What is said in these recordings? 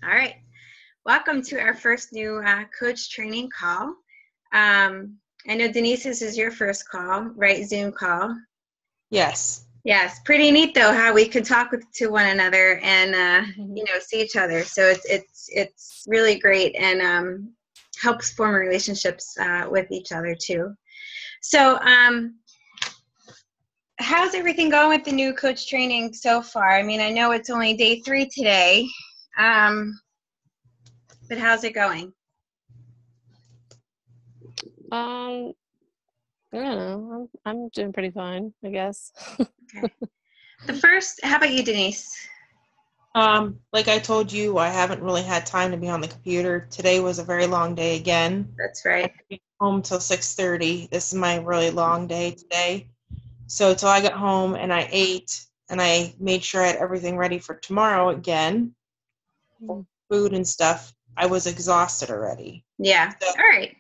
All right. Welcome to our first new coach training call. I know Denise, this is your first call, right? Zoom call. Yes. Yes, pretty neat though how we can talk to one another and see each other. So it's really great and helps form relationships with each other too. So how's everything going with the new coach training so far? I mean, I know it's only day 3 today, but how's it going? I don't know. I'm doing pretty fine, I guess. Okay. How about you, Denise? Like I told you, I haven't really had time to be on the computer. Today was a very long day again. That's right. I came home till 6:30. This is my really long day today. So till I got home and I ate and I made sure I had everything ready for tomorrow again, food and stuff, I was exhausted already. Yeah. So, all right.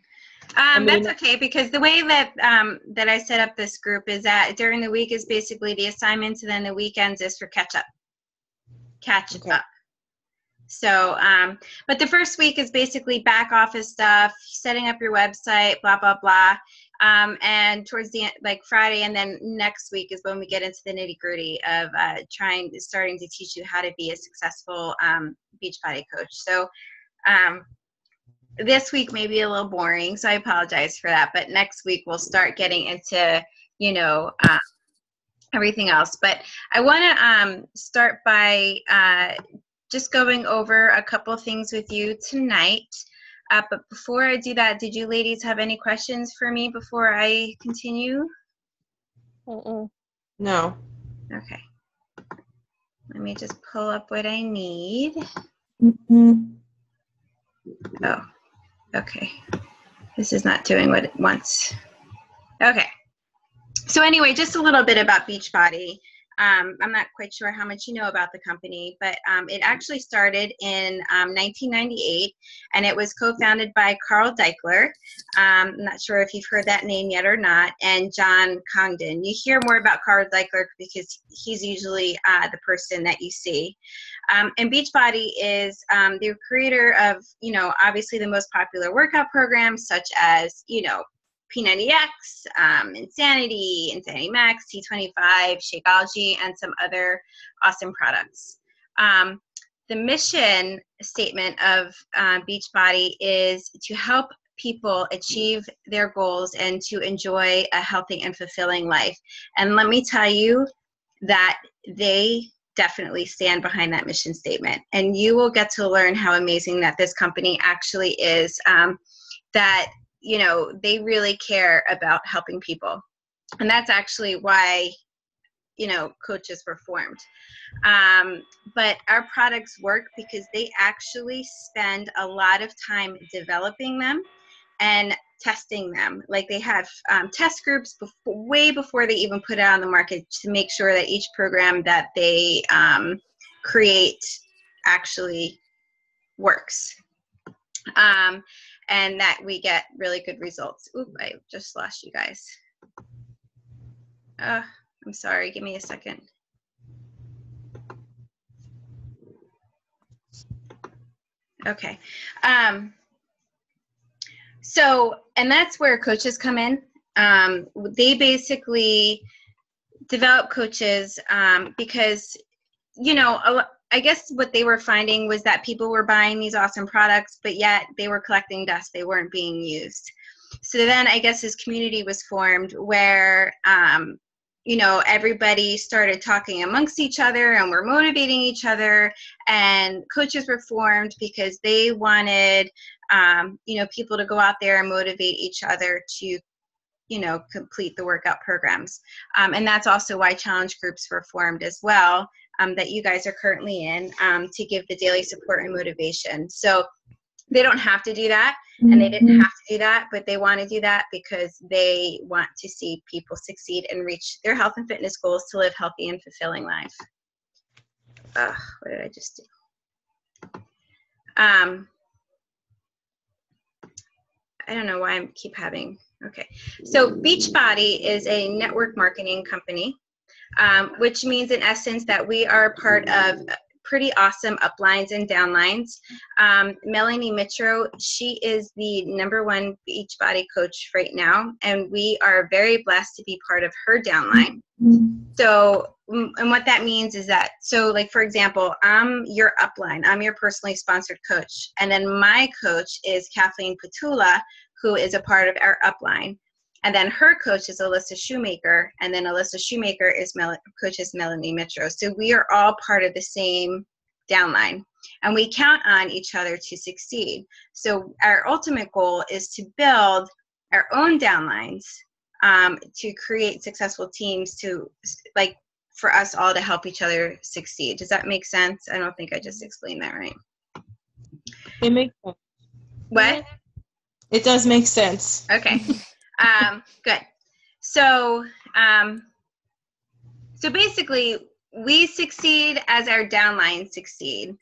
That's okay, because the way that that I set up this group is that during the week is basically the assignments, and then the weekends is for catch up. So, but the first week is basically back office stuff, setting up your website, blah, blah, blah. And towards the end, like Friday, and then next week is when we get into the nitty gritty of starting to teach you how to be a successful Beachbody coach. So, this week may be a little boring, so I apologize for that. But next week we'll start getting into, everything else. But I want to start by just going over a couple of things with you tonight. But before I do that, did you ladies have any questions for me before I continue? No. Okay. Let me just pull up what I need. Oh. Okay, this is not doing what it wants. Okay, so anyway, just a little bit about Beachbody. I'm not quite sure how much you know about the company, but it actually started in 1998, and it was co-founded by Carl Daikeler. I'm not sure if you've heard that name yet or not, and John Congdon. You hear more about Carl Daikeler because he's usually the person that you see. And Beachbody is the creator of, obviously the most popular workout programs such as, P90X, Insanity Max, T25, Shakeology, and some other awesome products. The mission statement of Beachbody is to help people achieve their goals and to enjoy a healthy and fulfilling life. And let me tell you that they definitely stand behind that mission statement. And you will get to learn how amazing that this company actually is, that, they really care about helping people. And that's actually why, coaches were formed. But our products work because they actually spend a lot of time developing them and testing them. Like they have test groups way before they even put it on the market to make sure that each program that they create actually works. And that we get really good results. Oop, I just lost you guys. I'm sorry, give me a second. Okay. So, and that's where coaches come in. They basically develop coaches because, I guess what they were finding was that people were buying these awesome products, but yet they were collecting dust. They weren't being used. So then I guess this community was formed where, everybody started talking amongst each other and were motivating each other, and coaches were formed because they wanted, people to go out there and motivate each other to, complete the workout programs. And that's also why challenge groups were formed as well, that you guys are currently in, to give the daily support and motivation. So they don't have to do that, and they didn't have to do that, but they want to do that because they want to see people succeed and reach their health and fitness goals to live healthy and fulfilling life. What did I just do? I don't know why I keep having, okay. So Beachbody is a network marketing company, which means in essence that we are part of pretty awesome uplines and downlines. Melanie Mitro, she is the #1 Beachbody coach right now, and we are very blessed to be part of her downline. So, and what that means is that, so like, for example, I'm your upline, I'm your personally sponsored coach. And then my coach is Kathleen Petula, who is a part of our upline. And then her coach is Alyssa Shoemaker. And then Alyssa Shoemaker is coaches Melanie Mitro. So we are all part of the same downline, and we count on each other to succeed. So our ultimate goal is to build our own downlines, to create successful teams, to like for us all to help each other succeed. Does that make sense? I don't think I just explained that right. It makes sense. What? It does make sense. Okay. Good. So, so basically, we succeed as our downlines succeed,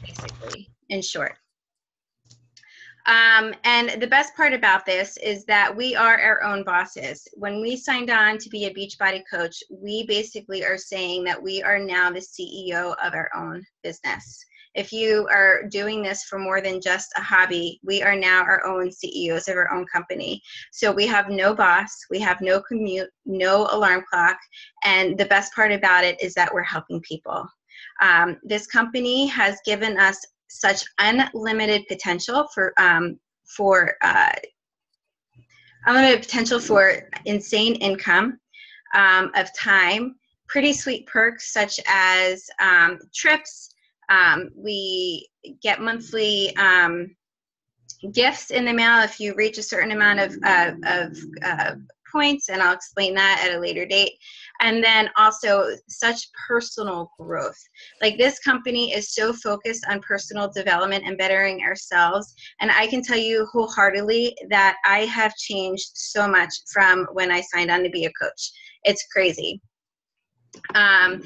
basically, in short. And the best part about this is that we are our own bosses. When we signed on to be a Beachbody coach, we basically are saying that we are now the CEO of our own business. If you are doing this for more than just a hobby, we are now our own CEOs of our own company. So we have no boss, we have no commute, no alarm clock, and the best part about it is that we're helping people. This company has given us such unlimited potential for unlimited potential for insane income of time, pretty sweet perks such as trips. We get monthly gifts in the mail if you reach a certain amount of points, and I'll explain that at a later date. And then also such personal growth. Like, this company is so focused on personal development and bettering ourselves. And I can tell you wholeheartedly that I have changed so much from when I signed on to be a coach. It's crazy. And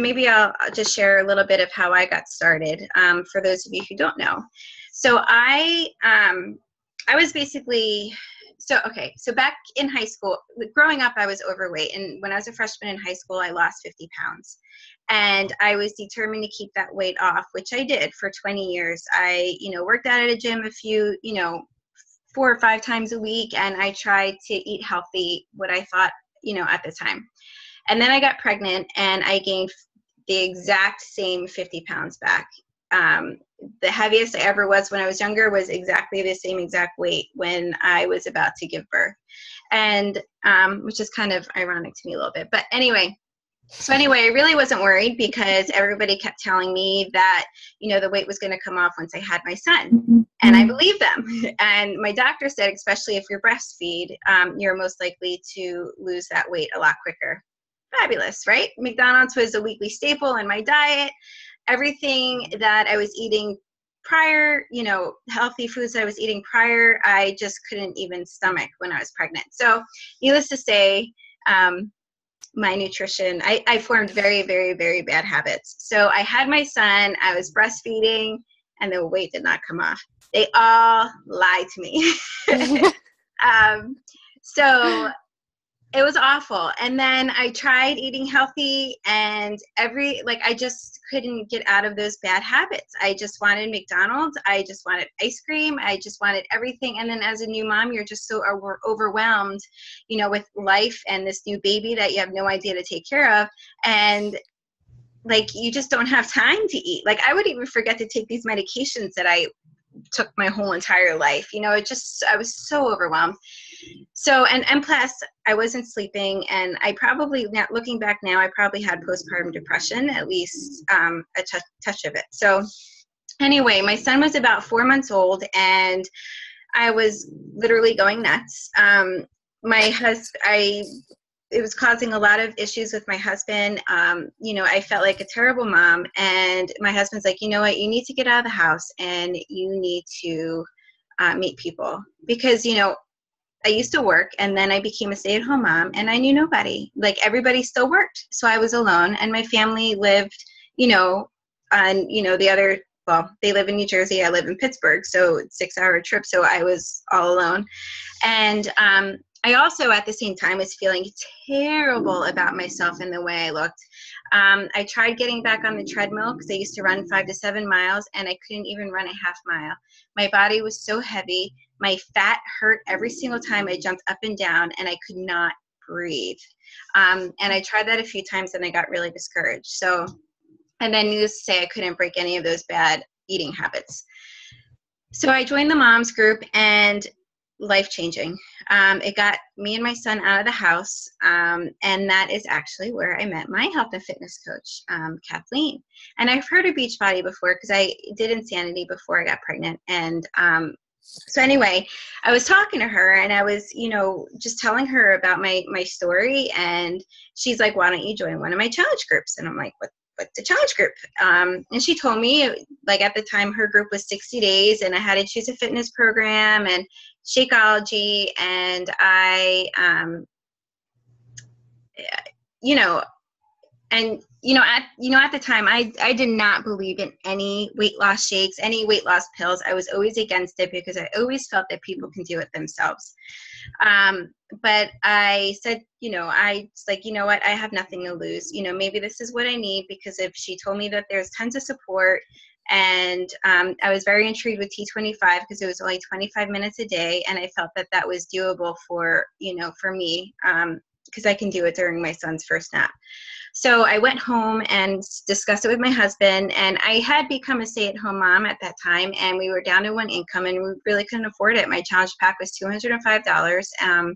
maybe I'll just share a little bit of how I got started, for those of you who don't know. So I was basically, so back in high school, growing up, I was overweight. And when I was a freshman in high school, I lost 50 pounds. And I was determined to keep that weight off, which I did for 20 years. I, worked out at a gym a few, 4 or 5 times a week. And I tried to eat healthy, what I thought, at the time. And then I got pregnant and I gained the exact same 50 pounds back. The heaviest I ever was when I was younger was exactly the same exact weight when I was about to give birth. And which is kind of ironic to me a little bit. But anyway, I really wasn't worried because everybody kept telling me that, the weight was going to come off once I had my son. And I believed them. And my doctor said, especially if you're breastfeed, you're most likely to lose that weight a lot quicker. Fabulous, right? McDonald's was a weekly staple in my diet. Everything that I was eating prior, healthy foods that I was eating prior, I just couldn't even stomach when I was pregnant. So needless to say, my nutrition, I formed very, very, very bad habits. So I had my son, I was breastfeeding, and the weight did not come off. They all lied to me. So it was awful. And then I tried eating healthy, and I just couldn't get out of those bad habits. I just wanted McDonald's. I just wanted ice cream. I just wanted everything. And then as a new mom, you're just so overwhelmed, with life and this new baby that you have no idea to take care of. And you just don't have time to eat. I would even forget to take these medications that I took my whole entire life. I was so overwhelmed. So, and plus I wasn't sleeping, and I probably, looking back now, I probably had postpartum depression, at least a touch of it. So anyway, my son was about 4 months old and I was literally going nuts. It was causing a lot of issues with my husband. I felt like a terrible mom, and my husband's like, you know what, you need to get out of the house and you need to meet people, because, I used to work, and then I became a stay-at-home mom, and I knew nobody. Everybody still worked, so I was alone, and my family lived, on, the other, well, they live in New Jersey, I live in Pittsburgh, so it's a 6-hour trip, so I was all alone. And I also, at the same time, was feeling terrible about myself and the way I looked. I tried getting back on the treadmill because I used to run 5 to 7 miles, and I couldn't even run a half mile. My body was so heavy. My fat hurt every single time I jumped up and down, and I could not breathe. And I tried that a few times, and I got really discouraged. So, and then needless to say, I couldn't break any of those bad eating habits. So I joined the moms group, and life-changing. It got me and my son out of the house, and that is actually where I met my health and fitness coach, Kathleen. And I've heard of Beachbody before because I did Insanity before I got pregnant. And so anyway, I was talking to her, and I was, just telling her about my story, and she's like, "Why don't you join one of my challenge groups?" And I'm like, what's the challenge group? And she told me, like, at the time her group was 60 days, and I had to choose a fitness program and Shakeology, and I, at the time, I did not believe in any weight loss shakes, any weight loss pills. I was always against it because I always felt that people can do it themselves. But I said, what, I have nothing to lose. Maybe this is what I need, because if she told me that there's tons of support, and I was very intrigued with T25 because it was only 25 minutes a day, and I felt that was doable for me, because I can do it during my son's first nap. So I went home and discussed it with my husband, and I had become a stay-at-home mom at that time, and we were down to one income, and we really couldn't afford it. My challenge pack was $205,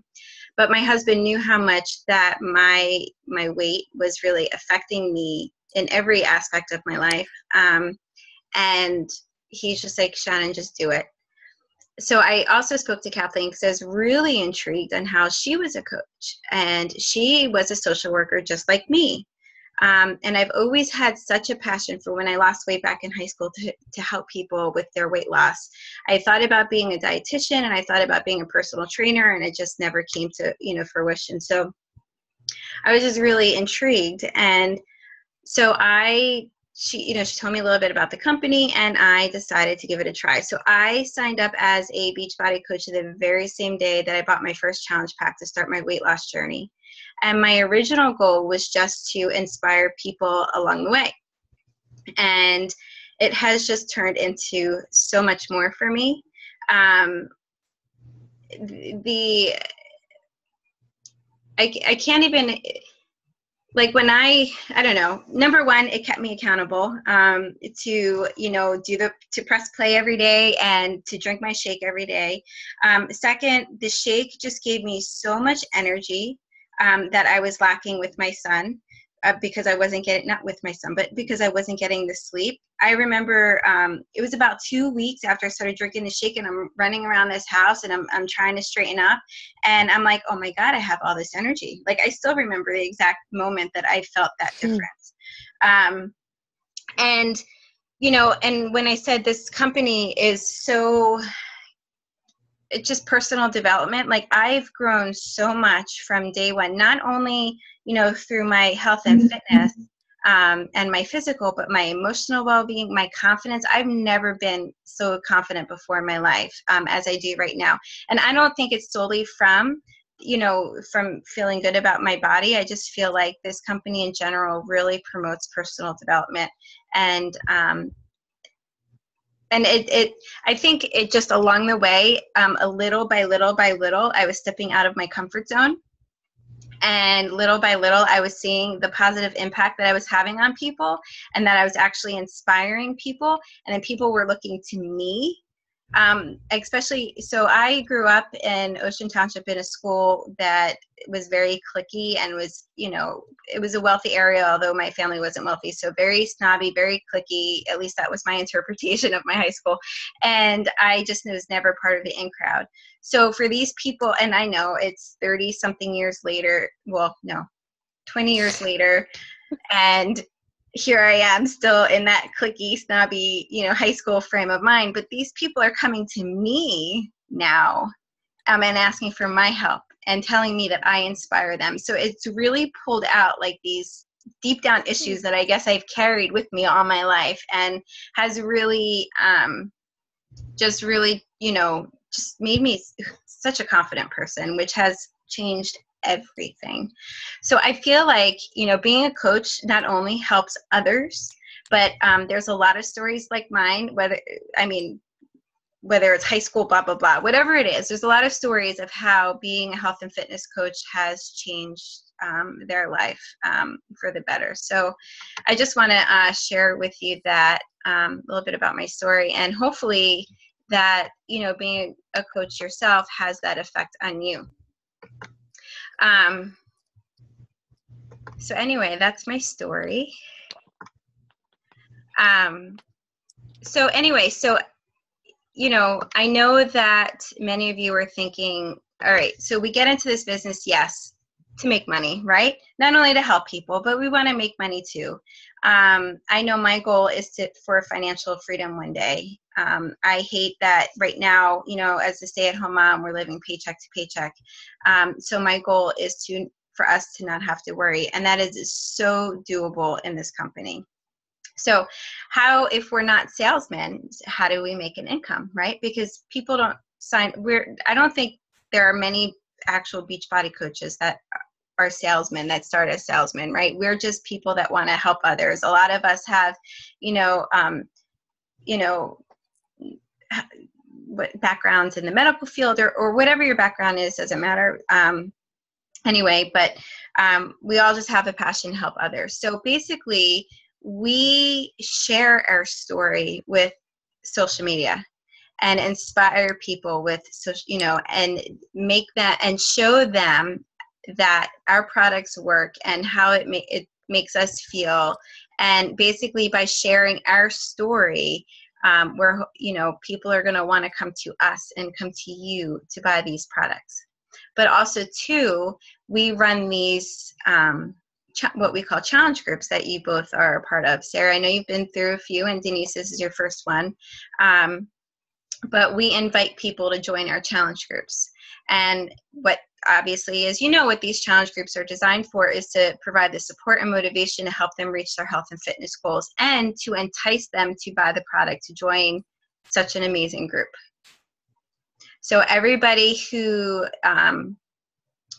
but my husband knew how much that my weight was really affecting me in every aspect of my life, and he's just like, "Shannon, just do it." So I also spoke to Kathleen because I was really intrigued on how she was a coach, and she was a social worker just like me. And I've always had such a passion for, when I lost weight back in high school, to help people with their weight loss. I thought about being a dietitian, and I thought about being a personal trainer, and it just never came to, fruition. So I was just really intrigued. And so she told me a little bit about the company, and I decided to give it a try. So I signed up as a Beachbody coach the very same day that I bought my first challenge pack to start my weight loss journey. And my original goal was just to inspire people along the way. And it has just turned into so much more for me. I can't even, like, when I don't know, number one, it kept me accountable, to press play every day and to drink my shake every day. Second, the shake just gave me so much energy that I was lacking with my son, because I wasn't getting, not with my son, but because I wasn't getting the sleep. I remember it was about 2 weeks after I started drinking the shake, and I'm running around this house, and I'm trying to straighten up, and I'm like, oh my God, I have all this energy. Like, I still remember the exact moment that I felt that difference. And when I said this company is so, it's just personal development. Like, I've grown so much from day one, not only, through my health and fitness, and my physical, but my emotional well-being, my confidence. I've never been so confident before in my life, as I do right now. And I don't think it's solely from feeling good about my body. I just feel like this company in general really promotes personal development. And I think it just, along the way, a little by little by little, I was stepping out of my comfort zone. And little by little, I was seeing the positive impact that I was having on people, and that I was actually inspiring people. And then people were looking to me. Especially, so I grew up in Ocean Township in a school that was very cliquey, and was, it was a wealthy area, although my family wasn't wealthy. So very snobby, very cliquey. At least that was my interpretation of my high school. And I just was never part of the in crowd. So for these people, and I know it's 30 something years later, 20 years later, and here I am still in that cliquey, snobby, high school frame of mind. But these people are coming to me now, and asking for my help and telling me that I inspire them. So it's really pulled out, like, these deep down issues that I guess I've carried with me all my life, and has really, just really, just made me such a confident person, which has changed everything. So I feel like, being a coach not only helps others, but there's a lot of stories like mine, whether it's high school, blah, blah, blah, whatever it is, there's a lot of stories of how being a health and fitness coach has changed their life for the better. So I just want to share with you that a little bit about my story, and hopefully that, being a coach yourself has that effect on you. So anyway, that's my story. So I know that many of you are thinking, all right, so we get into this business, yes, to make money, right? Not only to help people, but we want to make money too. I know my goal is for financial freedom one day. I hate that right now, as a stay-at-home mom, we're living paycheck to paycheck. So my goal is for us to not have to worry, and that is so doable in this company. So if we're not salesmen, how do we make an income, right? Because people don't I don't think there are many actual Beachbody coaches that are salesmen, that start as salesmen, right? We're just people that want to help others. A lot of us have, backgrounds in the medical field or whatever your background is, doesn't matter. Anyway, but we all just have a passion to help others. So basically, we share our story with social media and inspire people with and make that and show them that our products work and how it makes us feel. And basically by sharing our story, where people are going to want to come to us and come to you to buy these products. But also too, we run these what we call challenge groups that you both are a part of. Sarah, I know you've been through a few, and Denise, this is your first one. But we invite people to join our challenge groups. And what obviously is, what these challenge groups are designed for is to provide the support and motivation to help them reach their health and fitness goals, and to entice them to buy the product, to join such an amazing group. So everybody who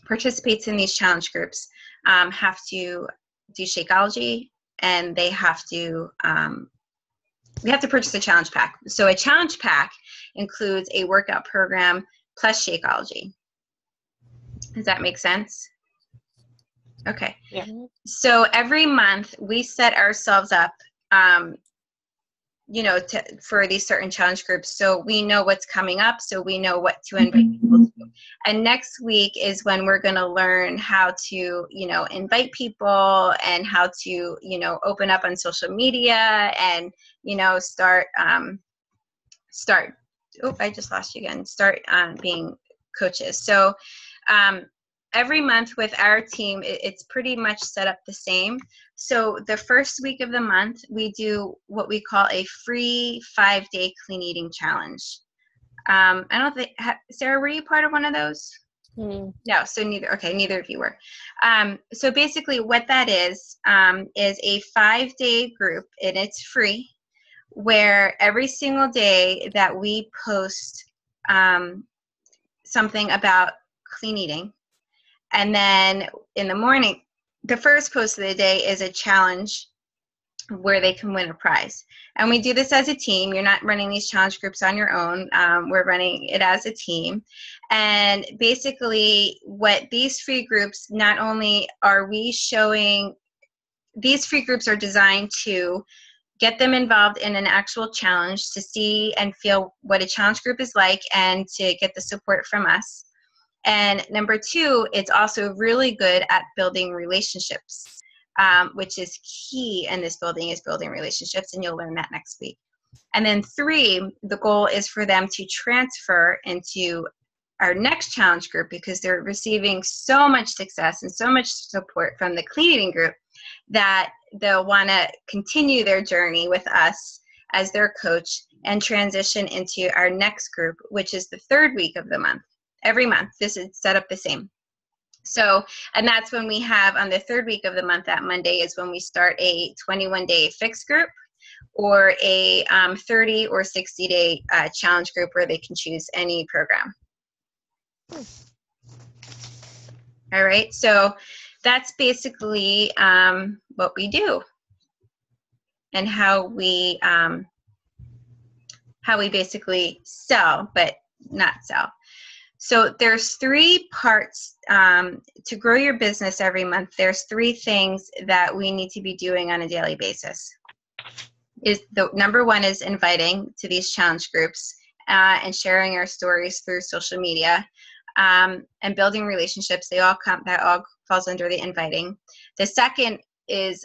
participates in these challenge groups have to do Shakeology, and they have to purchase a challenge pack. So a challenge pack includes a workout program plus Shakeology. Does that make sense? Okay. Yeah. So every month we set ourselves up, for these certain challenge groups. So we know what's coming up, so we know what to invite people to. And next week is when we're going to learn how to, invite people, and how to, open up on social media, and, start, I just lost you again, start being coaches. So every month with our team, it's pretty much set up the same. So the first week of the month, we do what we call a free 5-day clean eating challenge. I don't think, Sarah, were you part of one of those? No, so neither of you were. So basically what that is a 5-day group, and it's free, where every single day that we post something about clean eating, and then in the morning, the first post of the day is a challenge where they can win a prize. And we do this as a team. You're not running these challenge groups on your own. We're running it as a team. And basically what these free groups, not only are we showing, these free groups are designed to get them involved in an actual challenge, to see and feel what a challenge group is like, and to get the support from us. And number two, it's also really good at building relationships, which is key in this building relationships, and you'll learn that next week. And then 3, the goal is for them to transfer into our next challenge group, because they're receiving so much success and so much support from the clean eating group that they'll want to continue their journey with us as their coach and transition into our next group, which is the 3rd week of the month. Every month, this is set up the same. So, and that's when we have on the 3rd week of the month, that Monday is when we start a 21-day fixed group, or a 30 or 60-day challenge group where they can choose any program. All right. So that's basically what we do and how we basically sell, but not sell. So there's 3 parts to grow your business every month. There's 3 things that we need to be doing on a daily basis. Number 1 is inviting to these challenge groups and sharing our stories through social media and building relationships. That all falls under the inviting. The second is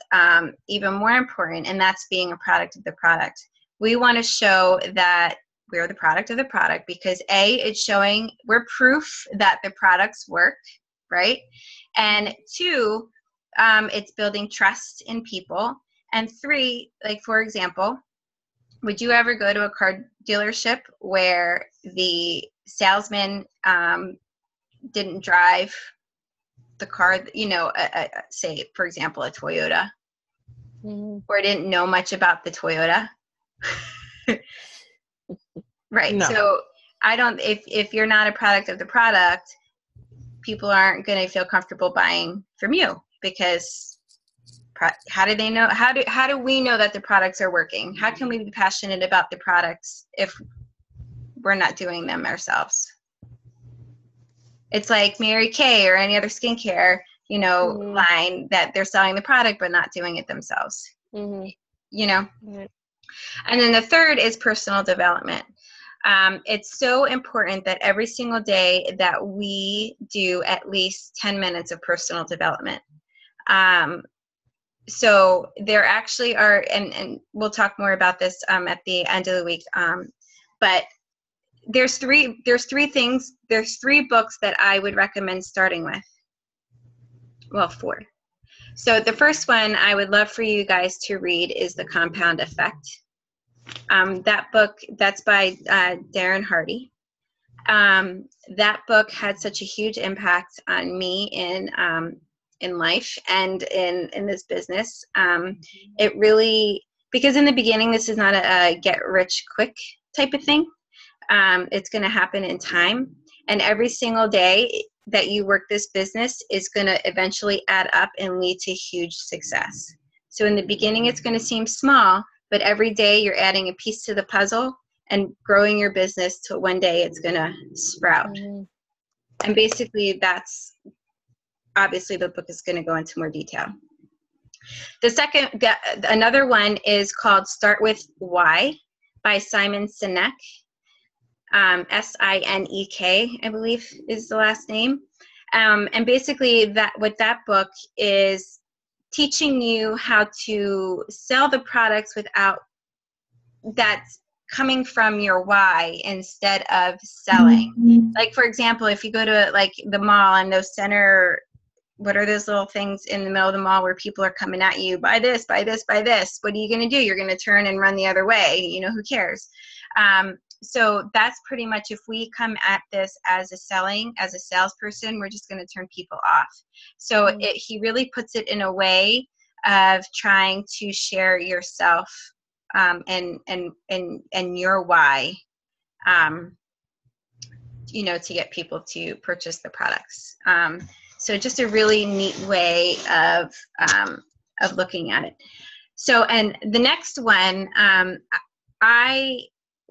even more important, and that's being a product of the product. We want to show that we're the product of the product because it's showing we're proof that the products work, right? And 2, it's building trust in people. And 3, like for example, would you ever go to a car dealership where the salesman didn't drive the car, say for example a Toyota, or didn't know much about the Toyota? Right. No. So if you're not a product of the product, people aren't going to feel comfortable buying from you because how do they know? How do we know that the products are working? How can we be passionate about the products if we're not doing them ourselves? It's like Mary Kay or any other skincare, line that they're selling the product but not doing it themselves. Mm-hmm. And then the third is personal development. It's so important that every single day that we do at least 10 minutes of personal development. So there actually are, and we'll talk more about this at the end of the week, but there's three books that I would recommend starting with. Well, 4. So the first one I would love for you guys to read is The Compound Effect. That book, that's by Darren Hardy. That book had such a huge impact on me in life and in this business. It really, because in the beginning, this is not a get rich quick type of thing. It's going to happen in time. And every single day that you work this business is going to eventually add up and lead to huge success. So in the beginning, it's going to seem small, but every day you're adding a piece to the puzzle and growing your business till one day it's going to sprout. Mm-hmm. And basically that's, obviously the book is going to go into more detail. Another one is called Start With Why by Simon Sinek. Sinek, I believe is the last name. And basically what that book is teaching you how to sell the products without that's coming from your why instead of selling. Mm-hmm. Like for example, if you go to like the mall and those what are those little things in the middle of the mall where people are coming at you, buy this, buy this, buy this. What are you going to do? You're going to turn and run the other way. Who cares? So that's pretty much, if we come at this as a salesperson, we're just going to turn people off. So he really puts it in a way of trying to share yourself and your why, to get people to purchase the products. So just a really neat way of looking at it. So, and the next one,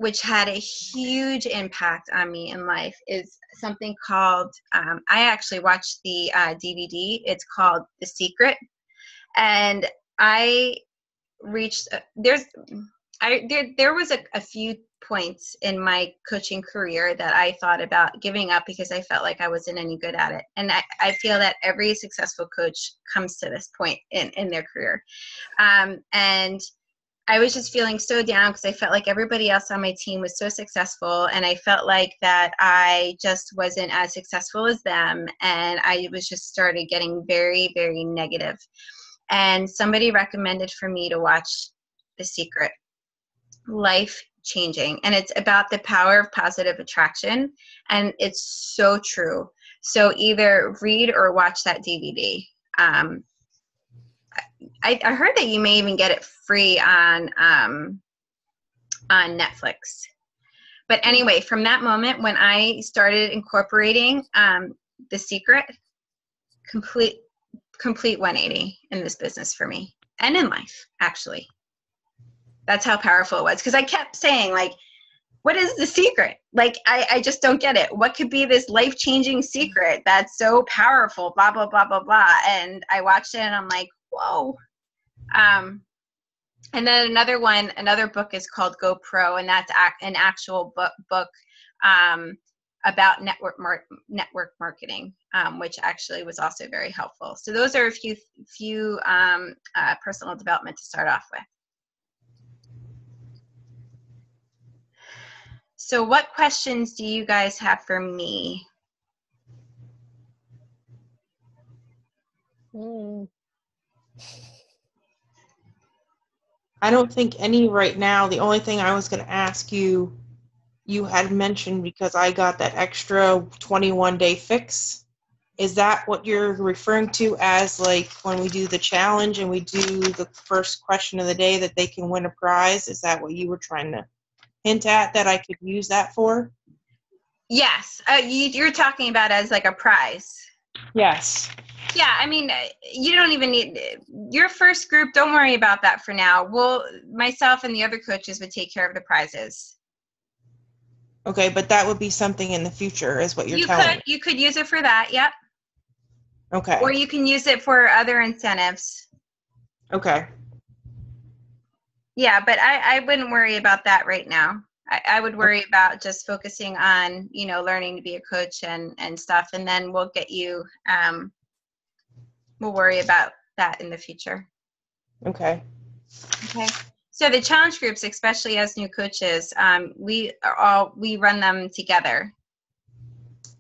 which had a huge impact on me in life, is something called, I actually watched the DVD. It's called The Secret. And I reached, there was a few points in my coaching career that I thought about giving up because I felt like I wasn't any good at it. And I feel that every successful coach comes to this point in their career. And I was just feeling so down because I felt like everybody else on my team was so successful, and I felt like that I just wasn't as successful as them, and I was just started getting very, very negative. And somebody recommended for me to watch The Secret. Life-changing. And it's about the power of positive attraction, and it's so true. So either read or watch that DVD. I heard that you may even get it free on Netflix. But anyway, from that moment when I started incorporating The Secret, complete 180 in this business for me and in life, actually. That's how powerful it was. Because I kept saying, like, what is the secret? Like, I just don't get it. What could be this life-changing secret that's so powerful, blah, blah, blah, blah, blah. And I watched it and I'm like, whoa. And then another book is called Go Pro, and that's an actual book about network marketing, which actually was also very helpful. So those are a few personal development to start off with. So what questions do you guys have for me? I don't think any right now. The only thing I was going to ask you, you had mentioned, because I got that extra 21-day fix. Is that what you're referring to as, like, when we do the challenge and we do the first question of the day that they can win a prize? Is that what you were trying to hint at, that I could use that for? Yes. You're talking about as like a prize. Yes. Yeah, I mean, you don't even need your first group. Don't worry about that for now. Myself and the other coaches would take care of the prizes. Okay, but that would be something in the future, is what you're telling me. You could use it for that. Yep. Okay. Or you can use it for other incentives. Okay. Yeah, but I wouldn't worry about that right now. I would worry about just focusing on, learning to be a coach and stuff, and then we'll get you. We'll worry about that in the future. Okay. Okay. So the challenge groups, especially as new coaches, we run them together.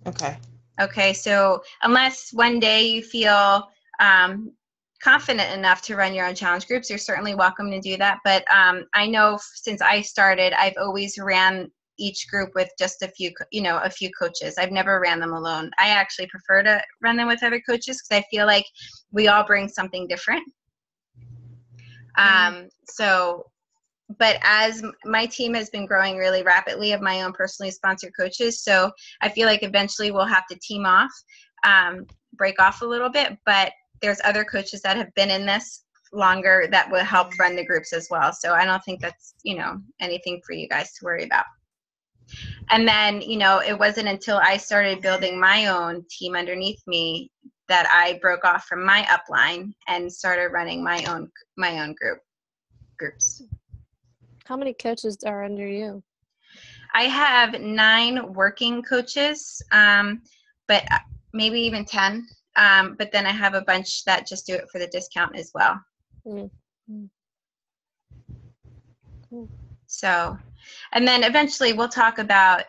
Okay. Okay. So unless one day you feel confident enough to run your own challenge groups, you're certainly welcome to do that. But I know since I started, I've always ran each group with just a few coaches. I've never ran them alone. I actually prefer to run them with other coaches because I feel like we all bring something different. But as my team has been growing really rapidly of my own personally sponsored coaches, so I feel like eventually we'll have to team off, break off a little bit, but there's other coaches that have been in this longer that will help run the groups as well. So I don't think that's, anything for you guys to worry about. And then, it wasn't until I started building my own team underneath me that I broke off from my upline and started running my own groups. How many coaches are under you? I have 9 working coaches, but maybe even 10. But then I have a bunch that just do it for the discount as well. Mm-hmm. Cool. So, and then eventually we'll talk about,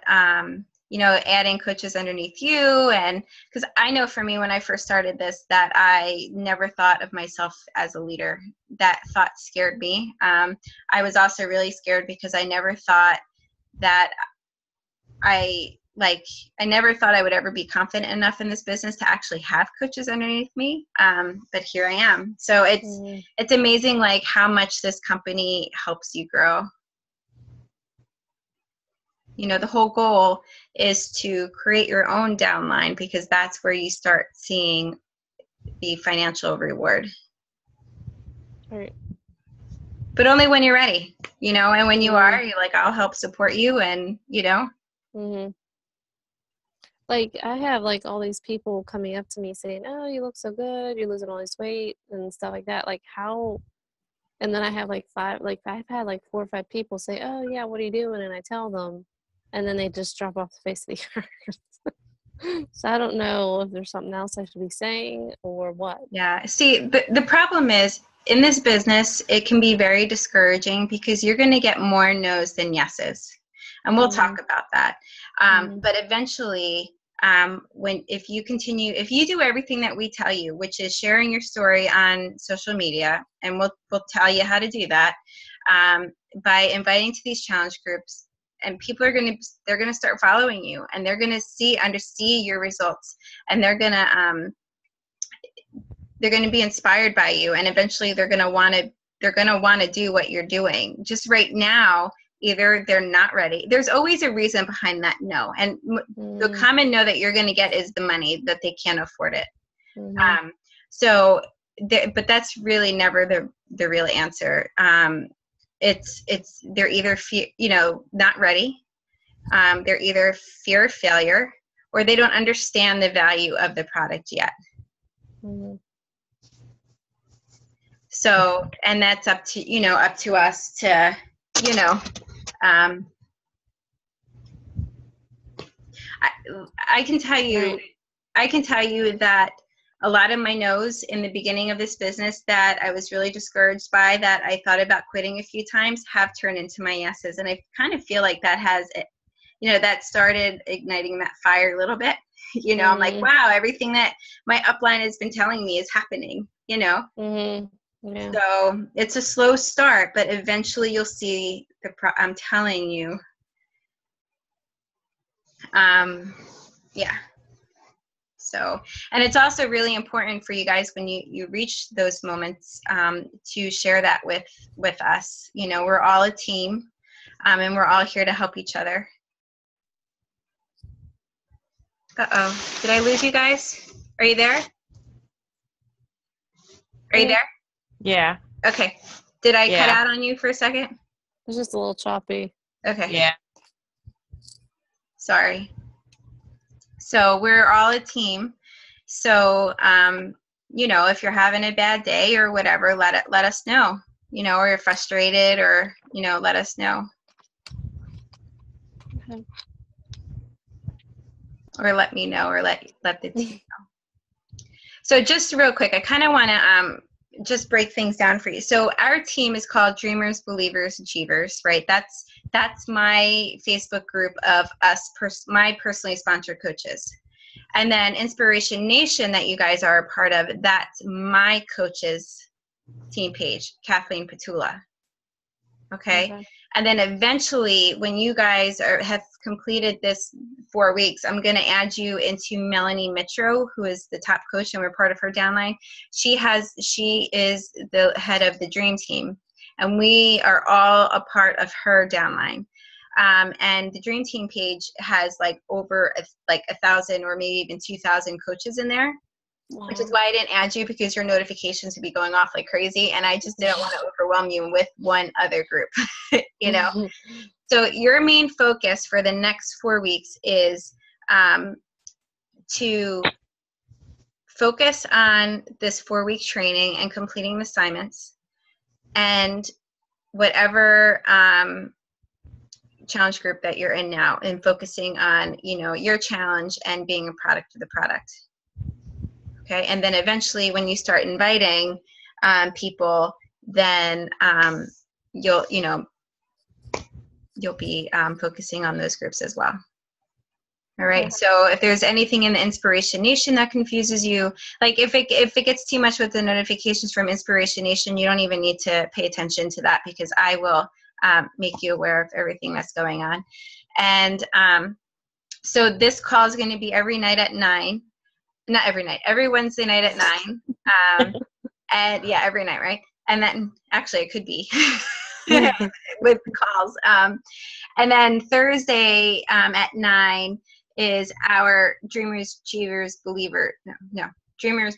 adding coaches underneath you. And because I know for me, when I first started this, that I never thought of myself as a leader. That thought scared me. I was also really scared because I never thought that I never thought I would ever be confident enough in this business to actually have coaches underneath me. But here I am. So it's amazing, like, how much this company helps you grow. The whole goal is to create your own downline, because that's where you start seeing the financial reward. All right. But only when you're ready, and when you are, you're like, I'll help support you, and, Mm-hmm. Like, I have, like, all these people coming up to me saying, oh, you look so good, you're losing all this weight and stuff like that. Like, how? And then I have, I've had, 4 or 5 people say, oh, yeah, what are you doing? And I tell them, and then they just drop off the face of the earth. So I don't know if there's something else I should be saying or what. Yeah. See, the problem is, in this business, it can be very discouraging because you're going to get more no's than yeses. And we'll talk about that. But eventually, if you do everything that we tell you, which is sharing your story on social media, and we'll tell you how to do that, by inviting to these challenge groups, and people they're going to start following you, and they're going to see your results, and they're going to be inspired by you, and eventually they're going to want to do what you're doing. Just right now, either they're not ready. There's always a reason behind that no, and the common no that you're going to get is the money, that they can't afford it. So, but that's really never the real answer. It's they're either not ready, they're either fear of failure, or they don't understand the value of the product yet. So, and that's up to us to, I can tell you, Right. I can tell you that a lot of my no's in the beginning of this business that I was really discouraged by, that I thought about quitting a few times, have turned into my yeses. And I kind of feel like that has, that started igniting that fire a little bit. I'm like, wow, everything that my upline has been telling me is happening, Yeah. So it's a slow start, but eventually you'll see I'm telling you. Yeah. So, and it's also really important for you guys when you reach those moments to share that with us. We're all a team, and we're all here to help each other. Uh-oh. Did I lose you guys? Are you there? Are you there? Yeah. Okay. Did I cut out on you for a second? It's just a little choppy. Okay. Yeah. Sorry. So we're all a team. So, if you're having a bad day or whatever, let us know, or you're frustrated or, let us know. Okay. Or let me know, or let the team know. So just real quick, I kind of want to just break things down for you. So our team is called Dreamers, Believers, Achievers, right? That's my Facebook group of us, my personally sponsored coaches. And then Inspiration Nation that you guys are a part of, that's my coach's team page, Kathleen Petula. Okay. And then eventually, when you guys have completed this 4 weeks, I'm going to add you into Melanie Mitro, who is the top coach, and we're part of her downline. She is the head of the Dream Team, and we are all a part of her downline. And the Dream Team page has over 1,000 or maybe even 2,000 coaches in there. Wow. Which is why I didn't add you, because your notifications would be going off like crazy, and I just didn't want to overwhelm you with one other group, So your main focus for the next 4 weeks is to focus on this 4-week training and completing the assignments, and whatever challenge group that you're in now, and focusing on, your challenge and being a product of the product. Okay, and then eventually when you start inviting people, then you'll be focusing on those groups as well. All right. Okay. So if there's anything in the Inspiration Nation that confuses you, like if it gets too much with the notifications from Inspiration Nation, you don't even need to pay attention to that, because I will make you aware of everything that's going on. And so this call is going to be every night at 9. Not every night, every Wednesday night at 9. And yeah, every night, right? And then actually it could be with calls. And then Thursday at 9 is our Dreamers, Achievers, Dreamers,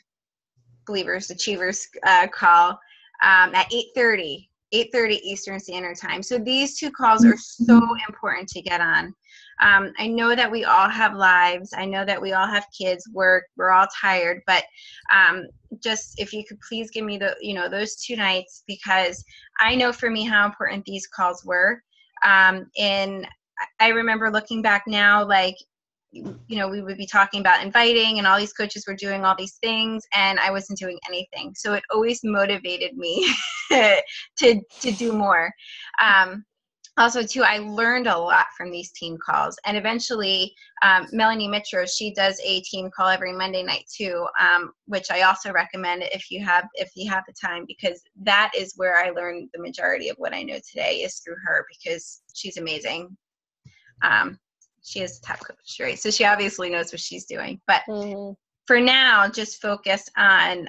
Believers, Achievers call at 8:30 Eastern Standard Time. So these 2 calls are so important to get on. I know that we all have lives. I know that we all have kids, work. We're all tired, but just if you could please give me those 2 nights, because I know for me how important these calls were. And I remember looking back now, we would be talking about inviting, and all these coaches were doing all these things, and I wasn't doing anything. So it always motivated me to do more. Also, too, I learned a lot from these team calls. And eventually, Melanie Mitro, she does a team call every Monday night too, which I also recommend if you have the time, because that is where I learned the majority of what I know today, is through her, because she's amazing. She is a top coach, right? So she obviously knows what she's doing. But for now, just focus on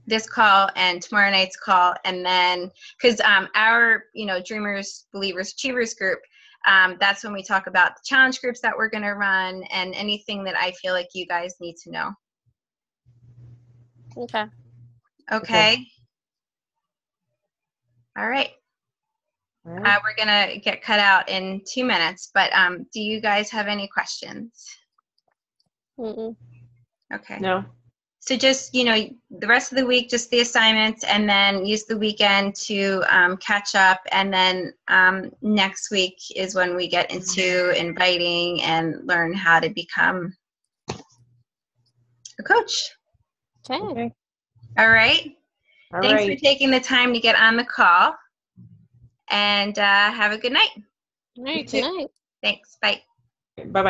this call and tomorrow night's call, and then because our Dreamers, Believers, Achievers group, that's when we talk about the challenge groups that we're going to run and anything that I feel like you guys need to know. Okay. Okay. All right. All right. We're gonna get cut out in 2 minutes, but do you guys have any questions? Mm-mm. Okay. No. So just, the rest of the week, just the assignments, and then use the weekend to catch up. And then next week is when we get into inviting and learn how to become a coach. Okay. Okay. All right. All Thanks right. for taking the time to get on the call. And have a good night. All right. too. Good night. Thanks. Bye. Bye bye.